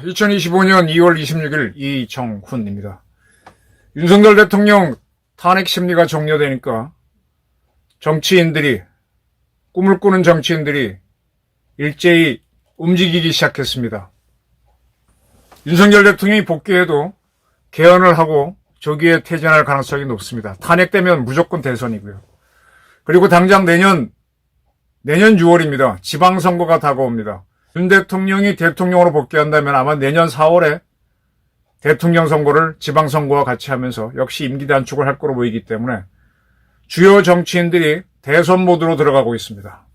2025년 2월 26일 이정훈입니다. 윤석열 대통령 탄핵 심리가 종료되니까 정치인들이, 꿈을 꾸는 정치인들이 일제히 움직이기 시작했습니다. 윤석열 대통령이 복귀해도 개헌을 하고 조기에 퇴진할 가능성이 높습니다. 탄핵되면 무조건 대선이고요. 그리고 당장 내년 6월입니다. 지방선거가 다가옵니다. 윤 대통령이 대통령으로 복귀한다면 아마 내년 4월에 대통령 선거를 지방선거와 같이 하면서 역시 임기 단축을 할 거로 보이기 때문에 주요 정치인들이 대선 모드로 들어가고 있습니다.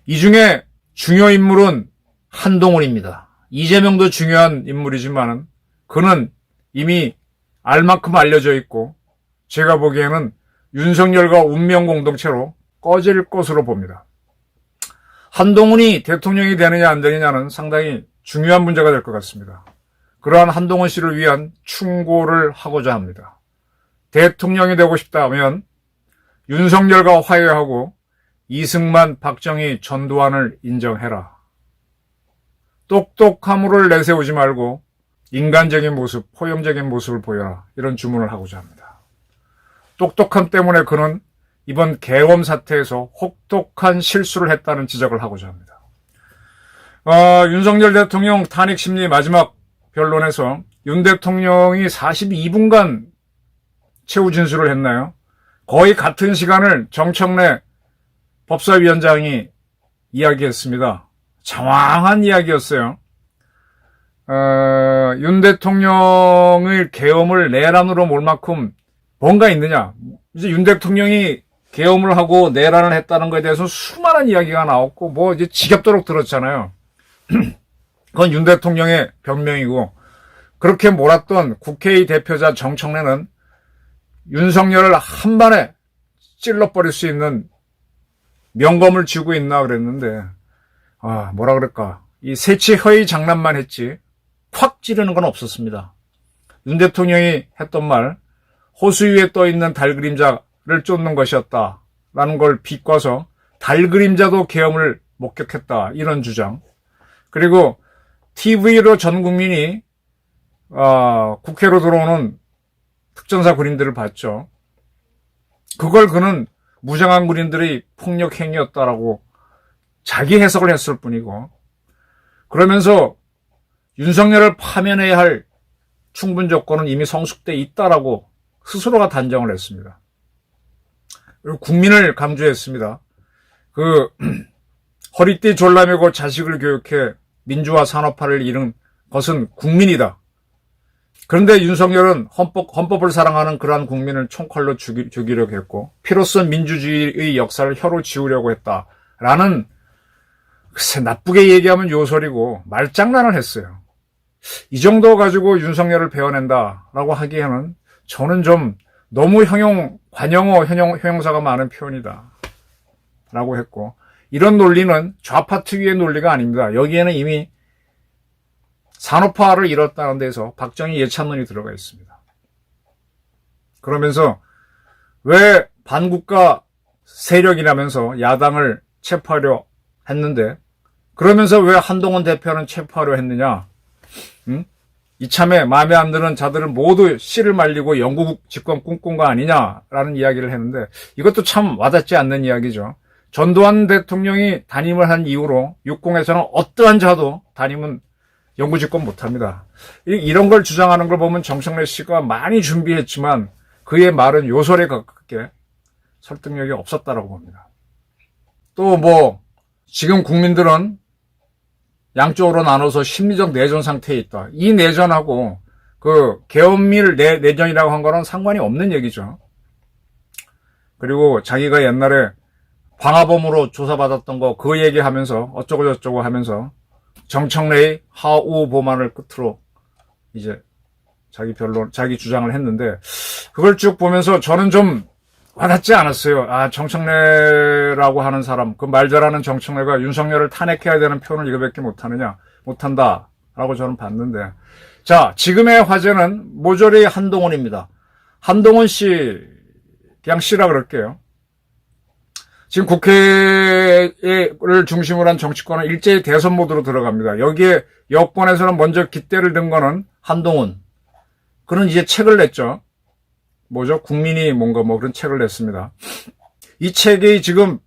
이 중에 중요 인물은 한동훈입니다. 이재명도 중요한 인물이지만 그는 이미 알만큼 알려져 있고 제가 보기에는 윤석열과 운명 공동체로 꺼질 것으로 봅니다. 한동훈이 대통령이 되느냐 안 되느냐는 상당히 중요한 문제가 될 것 같습니다. 그러한 한동훈 씨를 위한 충고를 하고자 합니다. 대통령이 되고 싶다면 윤석열과 화해하고 이승만, 박정희, 전두환을 인정해라. 똑똑함을 내세우지 말고 인간적인 모습, 포용적인 모습을 보여라. 이런 주문을 하고자 합니다. 똑똑함 때문에 그는 이번 계엄 사태에서 혹독한 실수를 했다는 지적을 하고자 합니다. 윤석열 대통령 탄핵 심리 마지막 변론에서 윤 대통령이 42분간 최후 진술을 했나요? 거의 같은 시간을 정청래 법사위원장이 이야기했습니다. 장황한 이야기였어요. 윤 대통령의 계엄을 내란으로 몰 만큼 뭔가 있느냐. 이제 윤 대통령이 계엄을 하고 내란을 했다는 것에 대해서 수많은 이야기가 나왔고 이제 지겹도록 들었잖아요. 그건 윤 대통령의 변명이고 그렇게 몰았던 국회의 대표자 정청래는 윤석열을 한 번에 찔러버릴 수 있는 명검을 쥐고 있나 그랬는데 뭐라 그럴까 이 새치허위 장난만 했지 콱 찌르는 건 없었습니다. 윤 대통령이 했던 말 호수 위에 떠있는 달 그림자를 쫓는 것이었다라는 걸 비꼬아서 달 그림자도 계엄을 목격했다 이런 주장 그리고 TV로 전 국민이 국회로 들어오는 특전사 군인들을 봤죠. 그걸 그는 무장한 군인들의 폭력 행위였다라고 자기 해석을 했을 뿐이고 그러면서 윤석열을 파면해야 할 충분 조건은 이미 성숙돼 있다라고 스스로가 단정을 했습니다. 그리고 국민을 강조했습니다. 허리띠 졸라매고 자식을 교육해 민주화 산업화를 이룬 것은 국민이다. 그런데 윤석열은 헌법을 사랑하는 그러한 국민을 총칼로 죽이려고 했고 피로써 민주주의의 역사를 혀로 지우려고 했다라는 글쎄 나쁘게 얘기하면 요설이고 말장난을 했어요. 이 정도 가지고 윤석열을 베어낸다라고 하기에는 저는 좀 너무 관용어 형용사가 많은 표현이다 라고 했고 이런 논리는 좌파 특유의 논리가 아닙니다. 여기에는 이미 산업화를 이뤘다는 데서 박정희 예찬론이 들어가 있습니다. 그러면서 왜 반국가 세력이라면서 야당을 체포하려 했는데 그러면서 왜 한동훈 대표는 체포하려 했느냐? 이참에 마음에 안 드는 자들을 모두 씨를 말리고 영구국 집권 꿈꾼 거 아니냐라는 이야기를 했는데 이것도 참 와닿지 않는 이야기죠. 전두환 대통령이 단임을 한 이후로 육공에서는 어떠한 자도 단임은 영구 집권 못합니다. 이런 걸 주장하는 걸 보면 정청래 씨가 많이 준비했지만 그의 말은 요설에 가깝게 설득력이 없었다라고 봅니다. 또 지금 국민들은 양쪽으로 나눠서 심리적 내전 상태에 있다. 이 내전하고 계엄일 내전이라고 한 거는 상관이 없는 얘기죠. 그리고 자기가 옛날에 광화범으로 조사받았던 거 그 얘기하면서 어쩌고 저쩌고 하면서 정청래의 하우 보만을 끝으로 이제 자기 주장을 했는데 그걸 쭉 보면서 저는 좀 와닿지 않았어요. 정청래라고 하는 사람, 그 말 잘하는 정청래가 윤석열을 탄핵해야 되는 표현을 이거밖에 못한다라고 저는 봤는데 자, 지금의 화제는 모조리 한동훈입니다. 한동훈 씨, 그냥 씨라 그럴게요. 지금 국회를 중심으로 한 정치권은 일제히 대선 모드로 들어갑니다. 여기에 여권에서는 먼저 깃대를 든 거는 한동훈. 그는 이제 책을 냈죠. 뭐죠? 국민이 뭔가 뭐 그런 책을 냈습니다. 이 책이 지금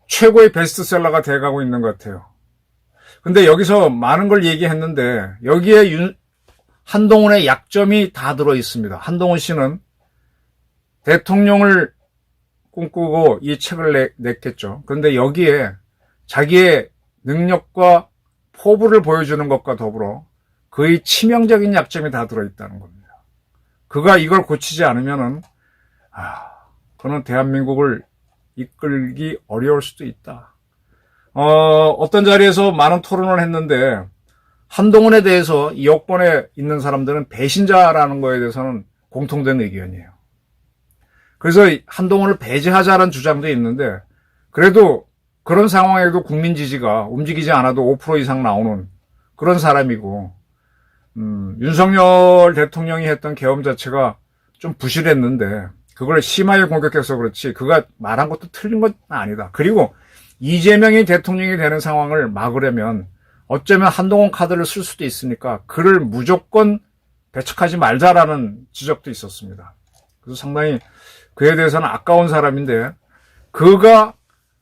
최고의 베스트셀러가 돼가고 있는 것 같아요. 근데 여기서 많은 걸 얘기했는데 여기에 한동훈의 약점이 다 들어 있습니다. 한동훈 씨는 대통령을 꿈꾸고 이 책을 냈겠죠. 그런데 여기에 자기의 능력과 포부를 보여주는 것과 더불어 그의 치명적인 약점이 다 들어있다는 겁니다. 그가 이걸 고치지 않으면은, 그는 대한민국을 이끌기 어려울 수도 있다. 어떤 자리에서 많은 토론을 했는데, 한동훈에 대해서 이 여권에 있는 사람들은 배신자라는 거에 대해서는 공통된 의견이에요. 그래서 한동훈을 배제하자라는 주장도 있는데 그래도 그런 상황에도 국민 지지가 움직이지 않아도 5% 이상 나오는 그런 사람이고 윤석열 대통령이 했던 계엄 자체가 좀 부실했는데 그걸 심하게 공격해서 그렇지 그가 말한 것도 틀린 건 아니다. 그리고 이재명이 대통령이 되는 상황을 막으려면 어쩌면 한동훈 카드를 쓸 수도 있으니까 그를 무조건 배척하지 말자라는 지적도 있었습니다. 그래서 상당히 그에 대해서는 아까운 사람인데 그가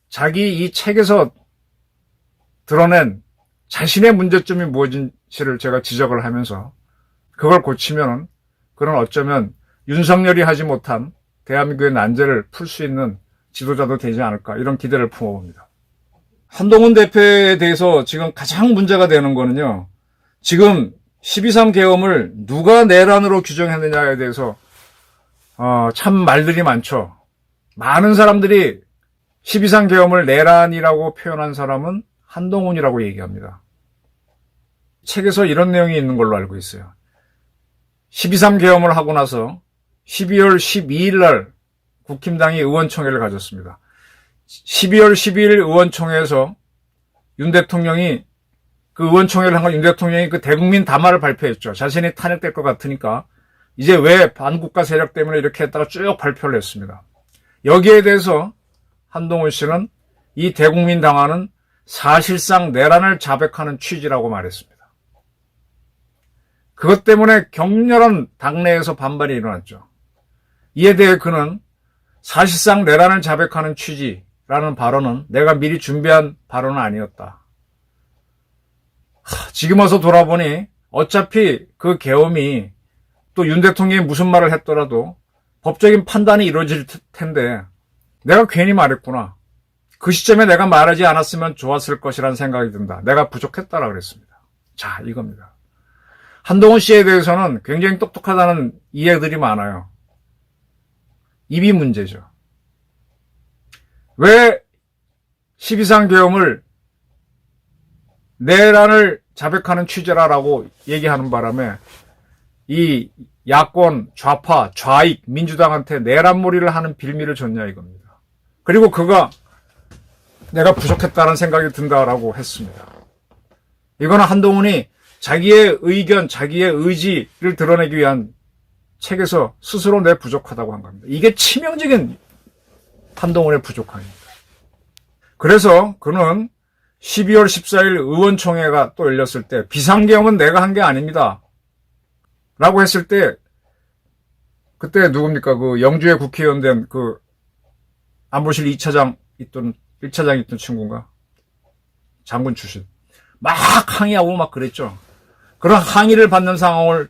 자기 이 책에서 드러낸 자신의 문제점이 무엇인지를 제가 지적을 하면서 그걸 고치면 그는 어쩌면 윤석열이 하지 못한 대한민국의 난제를 풀 수 있는 지도자도 되지 않을까 이런 기대를 품어봅니다. 한동훈 대표에 대해서 지금 가장 문제가 되는 거는요. 지금 12.3 계엄을 누가 내란으로 규정했느냐에 대해서 참 말들이 많죠. 많은 사람들이 12.3 계엄을 내란이라고 표현한 사람은 한동훈이라고 얘기합니다. 책에서 이런 내용이 있는 걸로 알고 있어요. 12.3 계엄을 하고 나서 12월 12일 날 국힘당이 의원총회를 가졌습니다. 12월 12일 의원총회에서 윤 대통령이 그 의원총회를 한 건 윤 대통령이 그 대국민 담화를 발표했죠. 자신이 탄핵될 것 같으니까 이제 왜 반국가 세력 때문에 이렇게 했다가 쭉 발표를 했습니다. 여기에 대해서 한동훈 씨는 이 대국민 담화는 사실상 내란을 자백하는 취지라고 말했습니다. 그것 때문에 격렬한 당내에서 반발이 일어났죠. 이에 대해 그는 사실상 내란을 자백하는 취지라는 발언은 내가 미리 준비한 발언은 아니었다. 지금 와서 돌아보니 어차피 그 계엄이 또 윤 대통령이 무슨 말을 했더라도 법적인 판단이 이루어질 텐데 내가 괜히 말했구나. 그 시점에 내가 말하지 않았으면 좋았을 것이라는 생각이 든다. 내가 부족했다라 그랬습니다. 자, 이겁니다. 한동훈 씨에 대해서는 굉장히 똑똑하다는 이해들이 많아요. 입이 문제죠. 왜 12.3 계엄을 내란을 자백하는 취지라고 얘기하는 바람에 이 야권, 좌파, 좌익, 민주당한테 내란몰이를 하는 빌미를 줬냐 이겁니다. 그리고 그가 내가 부족했다는 생각이 든다라고 했습니다. 이거는 한동훈이 자기의 의견, 자기의 의지를 드러내기 위한 책에서 스스로 내 부족하다고 한 겁니다. 이게 치명적인 한동훈의 부족함입니다. 그래서 그는 12월 14일 의원총회가 또 열렸을 때 비상계엄은 내가 한 게 아닙니다. 라고 했을 때 그때 누굽니까? 그 영주의 국회의원 된 그 안보실 2차장 있던 1차장 있던 친구인가? 장군 출신. 막 항의하고 막 그랬죠. 그런 항의를 받는 상황을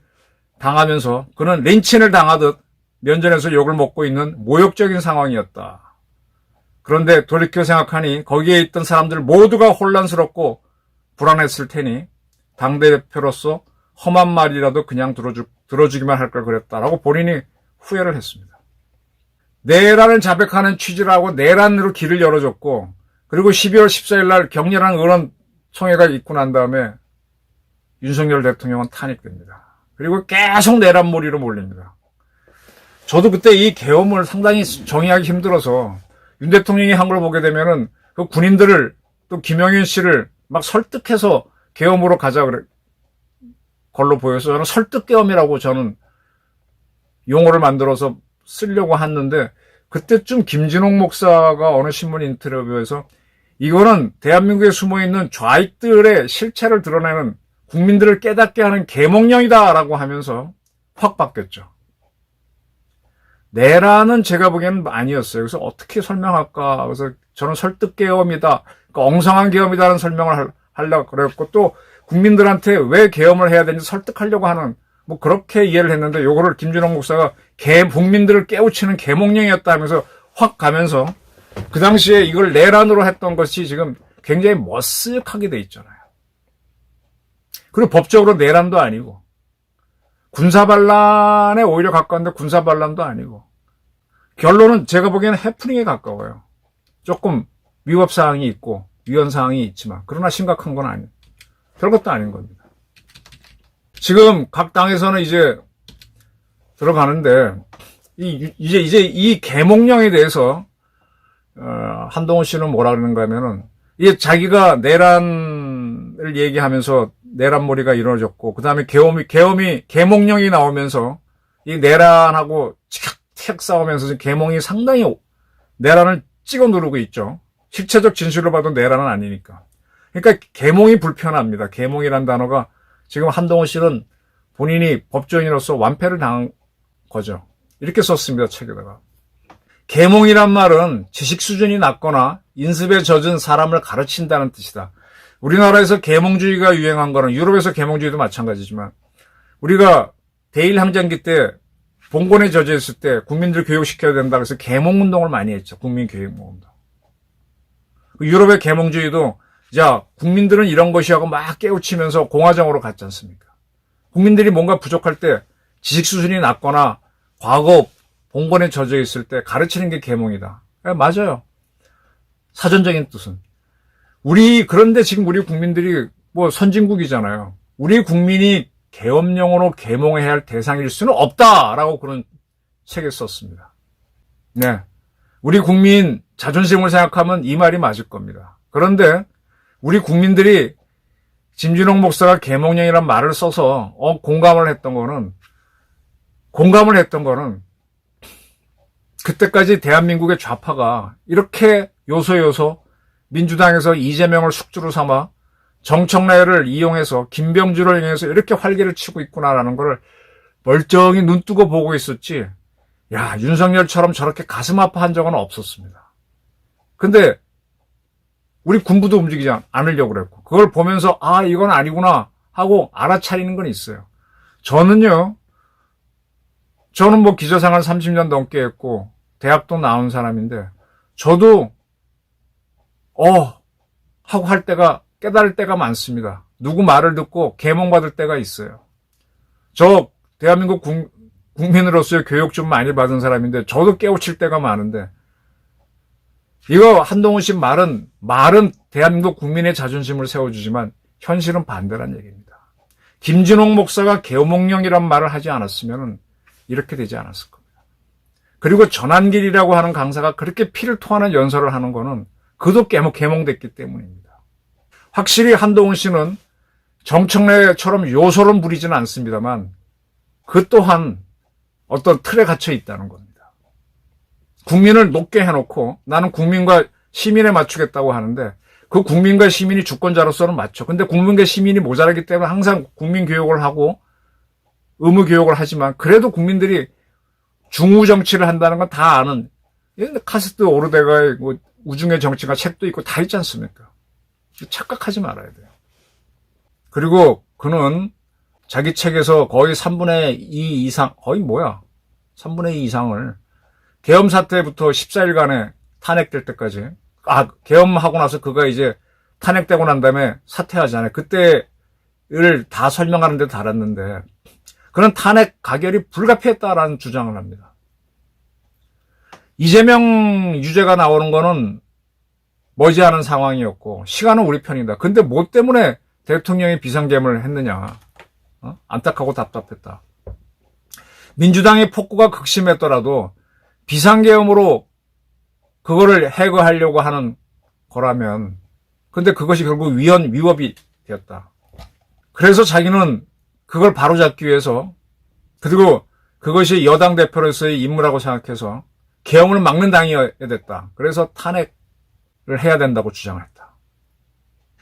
당하면서 그는 린치를 당하듯 면전에서 욕을 먹고 있는 모욕적인 상황이었다. 그런데 돌이켜 생각하니 거기에 있던 사람들 모두가 혼란스럽고 불안했을 테니 당대표로서 험한 말이라도 그냥 들어주기만 할 걸 그랬다라고 본인이 후회를 했습니다. 내란을 자백하는 취지라고 내란으로 길을 열어줬고 그리고 12월 14일 날 격렬한 의원총회가 있고 난 다음에 윤석열 대통령은 탄핵됩니다. 그리고 계속 내란몰이로 몰립니다. 저도 그때 이 계엄을 상당히 정의하기 힘들어서 윤 대통령이 한 걸 보게 되면은 그 군인들을 또 김영윤 씨를 막 설득해서 계엄으로 가자 그래 걸로 보여서 저는 설득계엄이라고 저는 용어를 만들어서 쓰려고 했는데 그때쯤 김진홍 목사가 어느 신문 인터뷰에서 이거는 대한민국에 숨어있는 좌익들의 실체를 드러내는 국민들을 깨닫게 하는 계몽령이다라고 하면서 확 바뀌었죠. 내란은 제가 보기에는 아니었어요. 그래서 어떻게 설명할까? 그래서 저는 설득계엄이다. 그러니까 엉성한 계엄이다라는 설명을 하려고 그랬고 또 국민들한테 왜 계엄을 해야 되는지 설득하려고 하는 뭐 그렇게 이해를 했는데 요거를 김준홍 목사가 국민들을 깨우치는 계몽령이었다 하면서 확 가면서 그 당시에 이걸 내란으로 했던 것이 지금 굉장히 머쓱하게 돼 있잖아요. 그리고 법적으로 내란도 아니고 군사반란에 오히려 가까운데 군사반란도 아니고 결론은 제가 보기에는 해프닝에 가까워요. 조금 위법사항이 있고 위헌사항이 있지만 그러나 심각한 건 아니에요. 별것도 아닌 겁니다. 지금 각 당에서는 이제 들어가는데 이제 이 계몽령에 대해서 한동훈 씨는 뭐라 그러는가 하면은 이게 자기가 내란을 얘기하면서 내란몰이가 이루어졌고 그다음에 계몽령이 나오면서 이 내란하고 틱 싸우면서 계몽이 상당히 내란을 찍어 누르고 있죠. 실체적 진술로 봐도 내란은 아니니까. 그러니까 계몽이 불편합니다. 계몽이란 단어가 지금 한동훈 씨는 본인이 법조인으로서 완패를 당한 거죠. 이렇게 썼습니다. 책에다가. 계몽이란 말은 지식 수준이 낮거나 인습에 젖은 사람을 가르친다는 뜻이다. 우리나라에서 계몽주의가 유행한 거는 유럽에서 계몽주의도 마찬가지지만 우리가 대일항쟁기 때 봉건에 젖어 있을 때 국민들 교육시켜야 된다 그래서 계몽운동을 많이 했죠. 국민교육운동. 유럽의 계몽주의도 자 국민들은 이런 것이하고 막 깨우치면서 공화정으로 갔지 않습니까? 국민들이 뭔가 부족할 때 지식 수준이 낮거나 과거 봉건에 젖어 있을 때 가르치는 게 계몽이다. 맞아요. 사전적인 뜻은. 그런데 지금 우리 국민들이 뭐 선진국이잖아요. 우리 국민이 계엄령으로 계몽해야 할 대상일 수는 없다라고 그런 책에 썼습니다. 네. 우리 국민 자존심을 생각하면 이 말이 맞을 겁니다. 그런데 우리 국민들이 김진홍 목사가 계몽령이란 말을 써서 공감을 했던 거는 그때까지 대한민국의 좌파가 이렇게 요소 민주당에서 이재명을 숙주로 삼아 정청래를 이용해서 김병주를 이용해서 이렇게 활개를 치고 있구나라는 걸 멀쩡히 눈 뜨고 보고 있었지. 야, 윤석열처럼 저렇게 가슴 아파한 적은 없었습니다. 근데 우리 군부도 움직이지 않으려고 그랬고 그걸 보면서 이건 아니구나 하고 알아차리는 건 있어요. 저는 뭐 기자생활 30년 넘게 했고 대학도 나온 사람인데 저도 하고 할 때가 깨달을 때가 많습니다. 누구 말을 듣고 계몽받을 때가 있어요. 저 대한민국 국민으로서의 교육 좀 많이 받은 사람인데 저도 깨우칠 때가 많은데 이거 한동훈 씨 말은 대한민국 국민의 자존심을 세워주지만 현실은 반대란 얘기입니다. 김진홍 목사가 계몽령이란 말을 하지 않았으면 이렇게 되지 않았을 겁니다. 그리고 전한길이라고 하는 강사가 그렇게 피를 토하는 연설을 하는 거는 그도 계몽됐기 때문입니다. 확실히 한동훈 씨는 정청래처럼 요소를 부리지는 않습니다만 그 또한 어떤 틀에 갇혀 있다는 겁니다. 국민을 높게 해놓고 나는 국민과 시민에 맞추겠다고 하는데 그 국민과 시민이 주권자로서는 맞죠. 근데 국민과 시민이 모자라기 때문에 항상 국민 교육을 하고 의무 교육을 하지만 그래도 국민들이 중우 정치를 한다는 건 다 아는 카스트 오르데가의 뭐 우중의 정치가 책도 있고 다 있지 않습니까? 착각하지 말아야 돼요. 그리고 그는 자기 책에서 거의 3분의 2 이상, 3분의 2 이상을 계엄 사태부터 14일간에 탄핵될 때까지, 계엄하고 나서 그가 이제 탄핵되고 난 다음에 사퇴하잖아요. 그때를 다 설명하는 데 달았는데, 그는 탄핵 가결이 불가피했다라는 주장을 합니다. 이재명 유죄가 나오는 거는 머지않은 상황이었고 시간은 우리 편이다. 근데 뭐 때문에 대통령이 비상계엄을 했느냐. 안타깝고 답답했다. 민주당의 폭구가 극심했더라도 비상계엄으로 그거를 해거하려고 하는 거라면 근데 그것이 결국 위법이 되었다. 그래서 자기는 그걸 바로잡기 위해서 그리고 그것이 여당 대표로서의 임무라고 생각해서 계엄을 막는 당이어야 됐다. 그래서 탄핵을 해야 된다고 주장했다.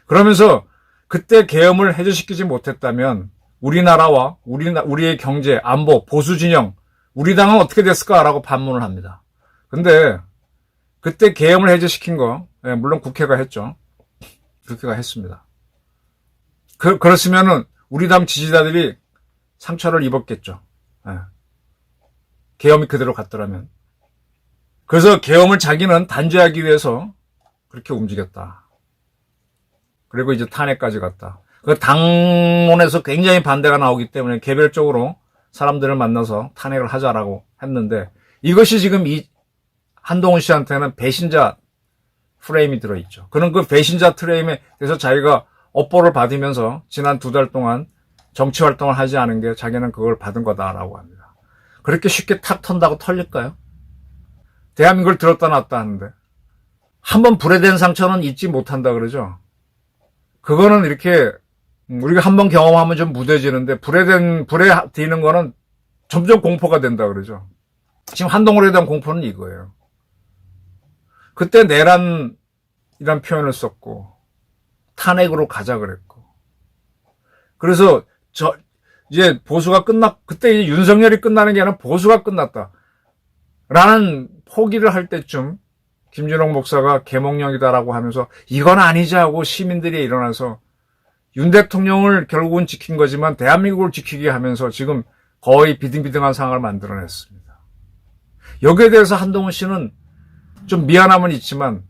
그러면서 그때 계엄을 해제시키지 못했다면 우리나라와 우리의 경제, 안보, 보수 진영, 우리 당은 어떻게 됐을까라고 반문을 합니다. 근데 그때 계엄을 해제시킨 거, 물론 국회가 했죠. 국회가 했습니다. 그렇으면은 우리 당 지지자들이 상처를 입었겠죠. 계엄이 그대로 갔더라면. 그래서 계엄을 자기는 단죄하기 위해서 그렇게 움직였다. 그리고 이제 탄핵까지 갔다. 그 당론에서 굉장히 반대가 나오기 때문에 개별적으로 사람들을 만나서 탄핵을 하자라고 했는데 이것이 지금 이 한동훈 씨한테는 배신자 프레임이 들어있죠. 그는 그 배신자 프레임에 대해서 자기가 업보를 받으면서 지난 2달 동안 정치 활동을 하지 않은 게 자기는 그걸 받은 거다라고 합니다. 그렇게 쉽게 탁 턴다고 털릴까요? 대한민국을 들었다 놨다 하는데 한번 불에 댄 상처는 잊지 못한다 그러죠. 그거는 이렇게 우리가 한번 경험하면 좀 무뎌지는데 불에 뒤는 거는 점점 공포가 된다 그러죠. 지금 한동훈에 대한 공포는 이거예요. 그때 내란이란 표현을 썼고 탄핵으로 가자 그랬고 그래서 이제 보수가 그때 이제 윤석열이 끝나는 게 아니라 보수가 끝났다 라는 포기를 할 때쯤 김준홍 목사가 계몽령이다라고 하면서 이건 아니지 하고 시민들이 일어나서 윤 대통령을 결국은 지킨 거지만 대한민국을 지키게 하면서 지금 거의 비등비등한 상황을 만들어냈습니다. 여기에 대해서 한동훈 씨는 좀 미안함은 있지만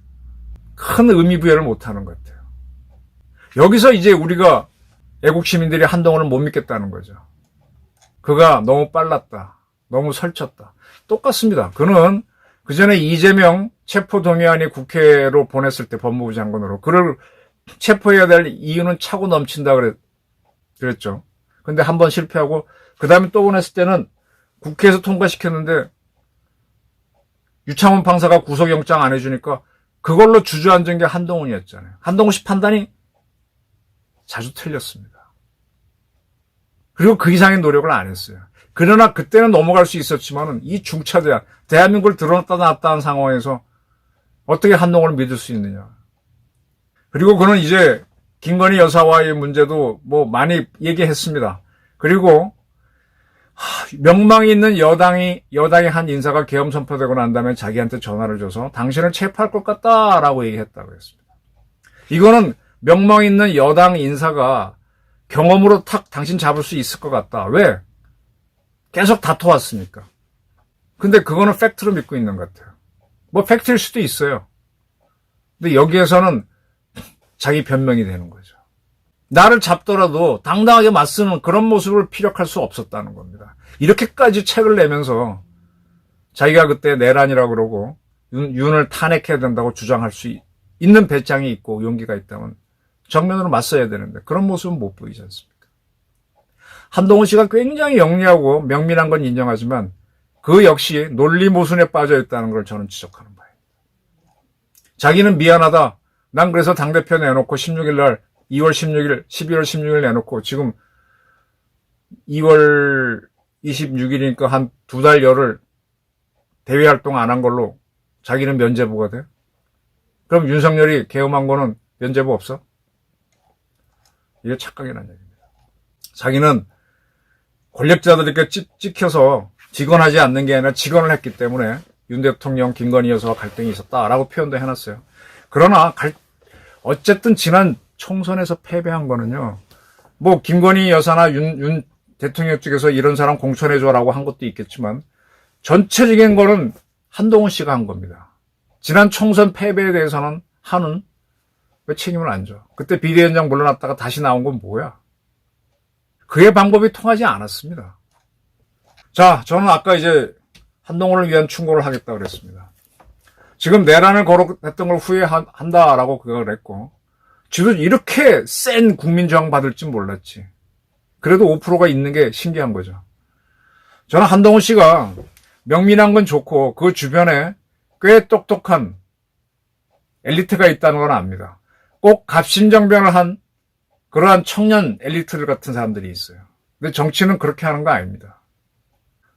큰 의미 부여를 못하는 것 같아요. 여기서 이제 우리가 애국 시민들이 한동훈을 못 믿겠다는 거죠. 그가 너무 빨랐다. 너무 설쳤다. 똑같습니다. 그는 그전에 이재명 체포동의안이 국회로 보냈을 때 법무부 장관으로 그를 체포해야 될 이유는 차고 넘친다 그랬죠. 근데 한 번 실패하고 그 다음에 또 보냈을 때는 국회에서 통과시켰는데 유창훈 판사가 구속영장 안 해주니까 그걸로 주저앉은 게 한동훈이었잖아요. 한동훈 씨 판단이 자주 틀렸습니다. 그리고 그 이상의 노력을 안 했어요. 그러나 그때는 넘어갈 수 있었지만은 이 중차대한 대한민국을 들어놨다 놨다 한 상황에서 어떻게 한동훈을 믿을 수 있느냐. 그리고 그는 이제 김건희 여사와의 문제도 뭐 많이 얘기했습니다. 그리고 명망이 있는 여당의 한 인사가 계엄 선포되고 난 다음에 자기한테 전화를 줘서 당신을 체포할 것 같다라고 얘기했다고 했습니다. 이거는 명망 있는 여당 인사가 경험으로 탁 당신 잡을 수 있을 것 같다. 왜? 계속 다퉈왔으니까. 근데 그거는 팩트로 믿고 있는 것 같아요. 뭐 팩트일 수도 있어요. 근데 여기에서는 자기 변명이 되는 거죠. 나를 잡더라도 당당하게 맞서는 그런 모습을 피력할 수 없었다는 겁니다. 이렇게까지 책을 내면서 자기가 그때 내란이라고 그러고 윤을 탄핵해야 된다고 주장할 수 있는 배짱이 있고 용기가 있다면 정면으로 맞서야 되는데 그런 모습은 못 보이지 않습니까? 한동훈 씨가 굉장히 영리하고 명민한 건 인정하지만 그 역시 논리 모순에 빠져 있다는 걸 저는 지적하는 바입니다. 자기는 미안하다. 난 그래서 당대표 내놓고 16일 날 2월 16일, 11월 16일 내놓고 지금 2월 26일이니까 한 2달 열흘 대외 활동 안 한 걸로 자기는 면죄부가 돼? 그럼 윤석열이 계엄한 거는 면죄부 없어? 이게 착각이라는 얘기입니다. 자기는 권력자들에게 찍혀서 직언하지 않는 게 아니라 직언을 했기 때문에 윤 대통령, 김건희 여사와 갈등이 있었다라고 표현도 해놨어요. 그러나 어쨌든 지난 총선에서 패배한 거는요. 뭐 김건희 여사나 윤 대통령 측에서 이런 사람 공천해줘라고 한 것도 있겠지만 전체적인 거는 한동훈 씨가 한 겁니다. 지난 총선 패배에 대해서는 한은 왜 책임을 안 져? 그때 비대위원장 물러났다가 다시 나온 건 뭐야? 그의 방법이 통하지 않았습니다. 자, 저는 아까 이제 한동훈을 위한 충고를 하겠다고 그랬습니다. 지금 내란을 거론했던 걸 후회한다라고 그걸 했고 지금 이렇게 센 국민저항 받을 줄 몰랐지. 그래도 5%가 있는 게 신기한 거죠. 저는 한동훈 씨가 명민한 건 좋고 그 주변에 꽤 똑똑한 엘리트가 있다는 건 압니다. 꼭 갑신정변을 한 그러한 청년 엘리트들 같은 사람들이 있어요. 근데 정치는 그렇게 하는 거 아닙니다.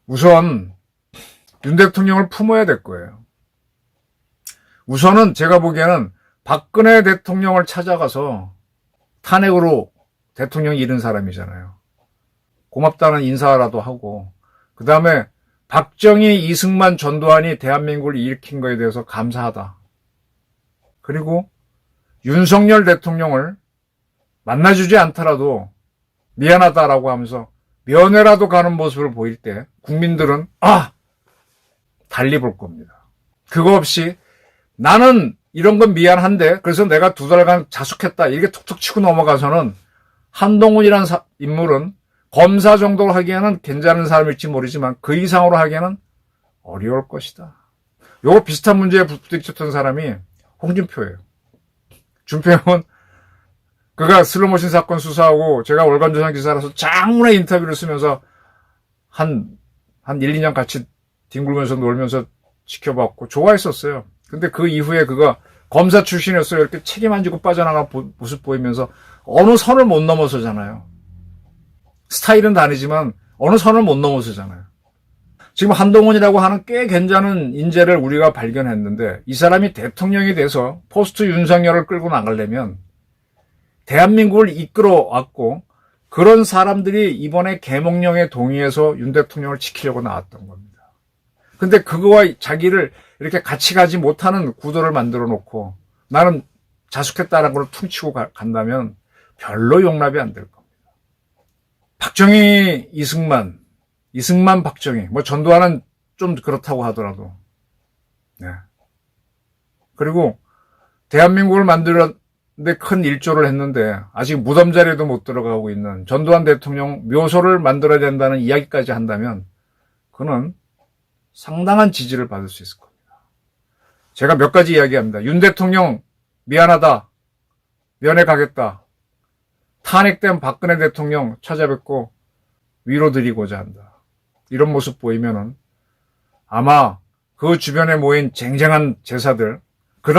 우선 윤 대통령을 품어야 될 거예요. 우선은 제가 보기에는 박근혜 대통령을 찾아가서 탄핵으로 대통령이 잃은 사람이잖아요. 고맙다는 인사라도 하고, 그 다음에 박정희, 이승만, 전두환이 대한민국을 일으킨 거에 대해서 감사하다. 그리고 윤석열 대통령을 만나주지 않더라도 미안하다라고 하면서 면회라도 가는 모습을 보일 때 국민들은 달리 볼 겁니다. 그거 없이 나는 이런 건 미안한데 그래서 내가 2달간 자숙했다 이렇게 툭툭 치고 넘어가서는 한동훈이라는 인물은 검사 정도로 하기에는 괜찮은 사람일지 모르지만 그 이상으로 하기에는 어려울 것이다. 요거 비슷한 문제에 부딪혔던 사람이 홍준표예요. 준표 형은 그가 슬로모션 사건 수사하고 제가 월간조선 기사라서 장문의 인터뷰를 쓰면서 한 1, 2년 같이 뒹굴면서 놀면서 지켜봤고 좋아했었어요. 근데 그 이후에 그가 검사 출신이었어요. 이렇게 책임 안 지고 빠져나간 모습 보이면서 어느 선을 못 넘어서잖아요. 스타일은 다르지만 어느 선을 못 넘어서잖아요. 지금 한동훈이라고 하는 꽤 괜찮은 인재를 우리가 발견했는데 이 사람이 대통령이 돼서 포스트 윤석열을 끌고 나가려면 대한민국을 이끌어왔고 그런 사람들이 이번에 계몽령에 동의해서 윤 대통령을 지키려고 나왔던 겁니다. 근데 그거와 자기를 이렇게 같이 가지 못하는 구도를 만들어 놓고 나는 자숙했다는 걸 퉁치고 간다면 별로 용납이 안 될 겁니다. 박정희, 이승만, 박정희, 전두환은 좀 그렇다고 하더라도. 네. 그리고 대한민국을 만들었는데 큰 일조를 했는데 아직 무덤 자리에도 못 들어가고 있는 전두환 대통령 묘소를 만들어야 된다는 이야기까지 한다면 그는 상당한 지지를 받을 수 있을 겁니다. 제가 몇 가지 이야기합니다. 윤 대통령 미안하다. 면회 가겠다. 탄핵된 박근혜 대통령 찾아뵙고 위로드리고자 한다. 이런 모습 보이면은 아마 그 주변에 모인 쟁쟁한 제사들, 그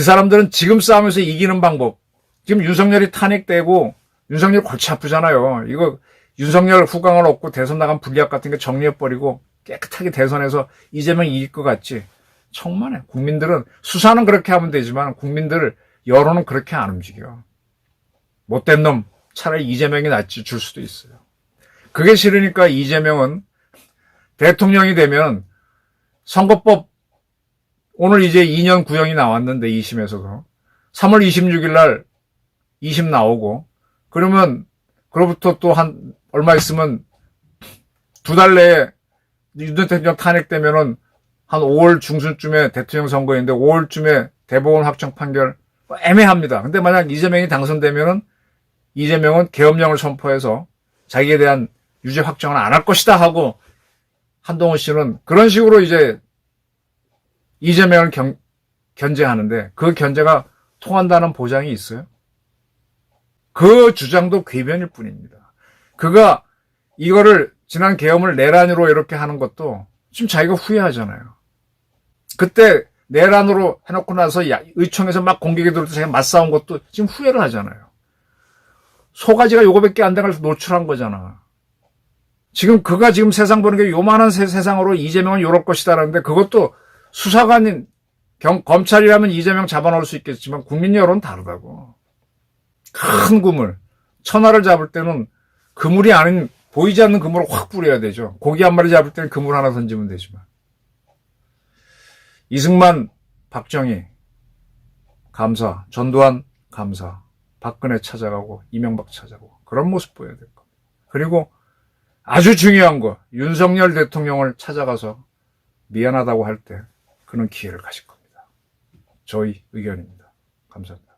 사람들은 지금 싸움에서 이기는 방법. 지금 윤석열이 탄핵되고 윤석열 골치 아프잖아요. 이거 윤석열 후광을 얻고 대선 나간 불리학 같은 게 정리해버리고 깨끗하게 대선에서 이재명이 이길 것 같지. 천만에. 국민들은 수사는 그렇게 하면 되지만 국민들 여론은 그렇게 안 움직여. 못된 놈 차라리 이재명이 낫지 줄 수도 있어요. 그게 싫으니까 이재명은 대통령이 되면 선거법 오늘 이제 2년 구형이 나왔는데 2심에서도 3월 26일 날 2심 나오고 그러면 그로부터 또 한 얼마 있으면 2달 내에 윤 대통령 탄핵되면은 한 5월 중순쯤에 대통령 선거인데 5월쯤에 대법원 확정 판결 애매합니다. 근데 만약 이재명이 당선되면은 이재명은 계엄령을 선포해서 자기에 대한 유죄 확정을 안 할 것이다 하고 한동훈 씨는 그런 식으로 이제 이재명을 견제하는데 그 견제가 통한다는 보장이 있어요? 그 주장도 궤변일 뿐입니다. 그가 이거를 지난 계엄을 내란으로 이렇게 하는 것도 지금 자기가 후회하잖아요. 그때 내란으로 해놓고 나서 의총에서 막 공격이 들어서 자기가 맞싸운 것도 지금 후회를 하잖아요. 소가지가 요거밖에 안 돼가지고 노출한 거잖아. 지금 그가 지금 세상 보는 게 요만한 세상으로 이재명은 요럴 것이다라는데 그것도 수사관인 검찰이라면 이재명 잡아놓을 수 있겠지만 국민 여론은 다르다고. 큰 그물, 천하를 잡을 때는 그물이 아닌 보이지 않는 그물을 확 뿌려야 되죠. 고기 한 마리 잡을 때는 그물 하나 던지면 되지만. 이승만, 박정희, 감사, 전두환, 감사, 박근혜 찾아가고 이명박 찾아가고 그런 모습 보여야 될 겁니다. 그리고 아주 중요한 거 윤석열 대통령을 찾아가서 미안하다고 할 때 그는 기회를 가질 겁니다. 저희 의견입니다. 감사합니다.